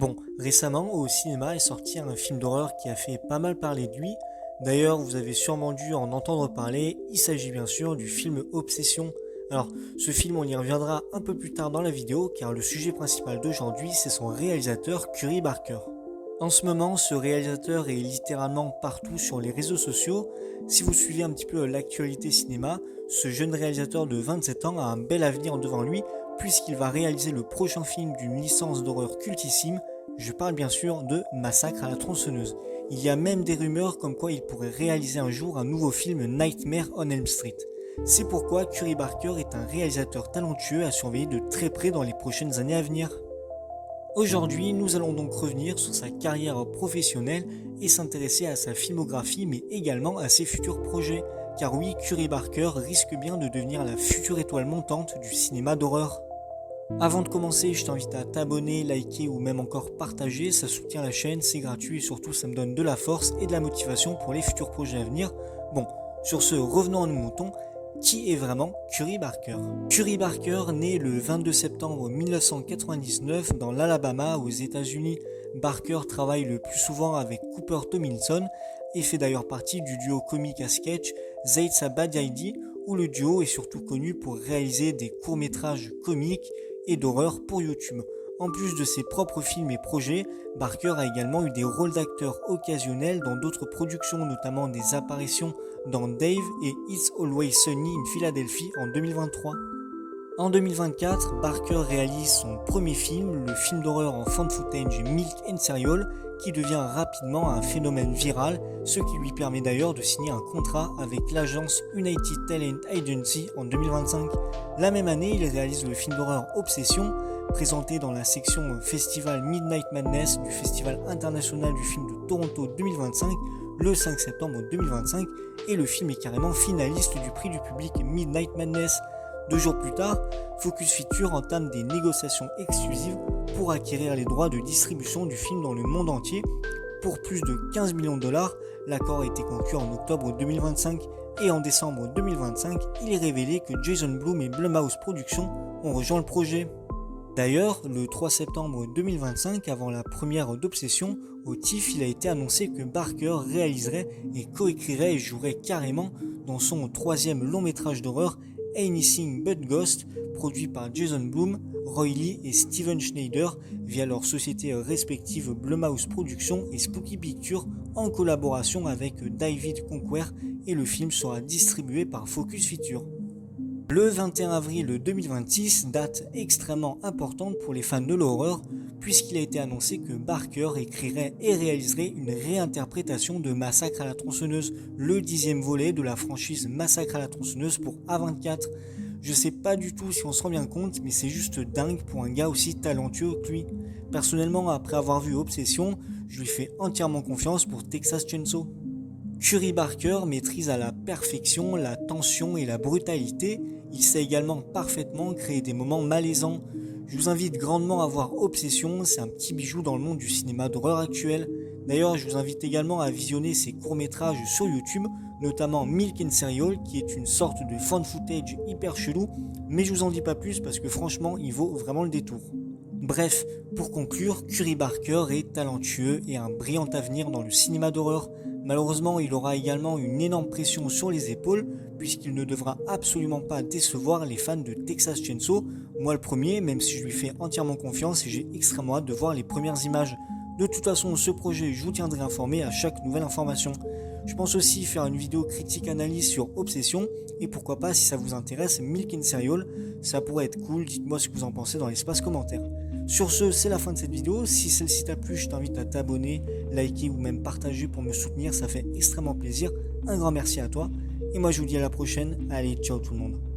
Bon, récemment, au cinéma est sorti un film d'horreur qui a fait pas mal parler de lui. D'ailleurs, vous avez sûrement dû en entendre parler, il s'agit bien sûr du film Obsession. Alors, ce film, on y reviendra un peu plus tard dans la vidéo, car le sujet principal d'aujourd'hui, c'est son réalisateur, Curry Barker. En ce moment, ce réalisateur est littéralement partout sur les réseaux sociaux. Si vous suivez un petit peu l'actualité cinéma, ce jeune réalisateur de 27 ans a un bel avenir devant lui, puisqu'il va réaliser le prochain film d'une licence d'horreur cultissime. Je parle bien sûr de Massacre à la tronçonneuse. Il y a même des rumeurs comme quoi il pourrait réaliser un jour un nouveau film Nightmare on Elm Street. C'est pourquoi Curry Barker est un réalisateur talentueux à surveiller de très près dans les prochaines années à venir. Aujourd'hui, nous allons donc revenir sur sa carrière professionnelle et s'intéresser à sa filmographie mais également à ses futurs projets. Car oui, Curry Barker risque bien de devenir la future étoile montante du cinéma d'horreur. Avant de commencer, je t'invite à t'abonner, liker ou même encore partager, ça soutient la chaîne, c'est gratuit et surtout ça me donne de la force et de la motivation pour les futurs projets à venir. Bon, sur ce, revenons à nos moutons. Qui est vraiment Curry Barker? Curry Barker naît le 22 septembre 1999 dans l'Alabama aux États-Unis. Barker travaille le plus souvent avec Cooper Tomlinson et fait d'ailleurs partie du duo comique à sketch Zayd's a Bad Idea, où le duo est surtout connu pour réaliser des courts-métrages comiques et d'horreur pour YouTube. En plus de ses propres films et projets, Barker a également eu des rôles d'acteurs occasionnels dans d'autres productions, notamment des apparitions dans Dave et It's Always Sunny in Philadelphie en 2023. En 2024, Barker réalise son premier film, le film d'horreur en found footage Milk and Cereal, qui devient rapidement un phénomène viral, ce qui lui permet d'ailleurs de signer un contrat avec l'agence United Talent Agency en 2025. La même année, il réalise le film d'horreur Obsession, présenté dans la section Festival Midnight Madness du Festival international du film de Toronto 2025 le 5 septembre 2025, et le film est carrément finaliste du prix du public Midnight Madness. 2 jours plus tard, Focus Features entame des négociations exclusives pour acquérir les droits de distribution du film dans le monde entier. Pour plus de 15 millions de dollars, l'accord a été conclu en octobre 2025 et en décembre 2025, il est révélé que Jason Blum et Blumhouse Productions ont rejoint le projet. D'ailleurs, le 3 septembre 2025, avant la première d'Obsession, au TIFF, il a été annoncé que Barker réaliserait et coécrirait et jouerait carrément dans son troisième long métrage d'horreur Anything But Ghost, produit par Jason Blum, Roy Lee et Steven Schneider via leurs sociétés respectives Blumhouse Productions et Spooky Pictures en collaboration avec David Conquer, et le film sera distribué par Focus Features. Le 21 avril 2026, date extrêmement importante pour les fans de l'horreur, puisqu'il a été annoncé que Barker écrirait et réaliserait une réinterprétation de Massacre à la tronçonneuse, le 10e volet de la franchise Massacre à la tronçonneuse pour A24. Je sais pas du tout si on se rend bien compte, mais c'est juste dingue pour un gars aussi talentueux que lui. Personnellement, après avoir vu Obsession, je lui fais entièrement confiance pour Texas Chainsaw. Curry Barker maîtrise à la perfection la tension et la brutalité. Il sait également parfaitement créer des moments malaisants. Je vous invite grandement à voir Obsession, c'est un petit bijou dans le monde du cinéma d'horreur actuel. D'ailleurs, je vous invite également à visionner ses courts-métrages sur YouTube, notamment Milk and Cereal, qui est une sorte de found footage hyper chelou, mais je vous en dis pas plus parce que franchement, il vaut vraiment le détour. Bref, pour conclure, Curry Barker est talentueux et a un brillant avenir dans le cinéma d'horreur. Malheureusement, il aura également une énorme pression sur les épaules, puisqu'il ne devra absolument pas décevoir les fans de Texas Chainsaw, moi le premier, même si je lui fais entièrement confiance et j'ai extrêmement hâte de voir les premières images. De toute façon, ce projet, je vous tiendrai informé à chaque nouvelle information. Je pense aussi faire une vidéo critique-analyse sur Obsession, et pourquoi pas, si ça vous intéresse, Milk and Cereal, ça pourrait être cool, dites-moi ce que vous en pensez dans l'espace commentaire. Sur ce, c'est la fin de cette vidéo. Si celle-ci t'a plu, je t'invite à t'abonner, liker ou même partager pour me soutenir, ça fait extrêmement plaisir. Un grand merci à toi. Et moi je vous dis à la prochaine. Allez, ciao tout le monde.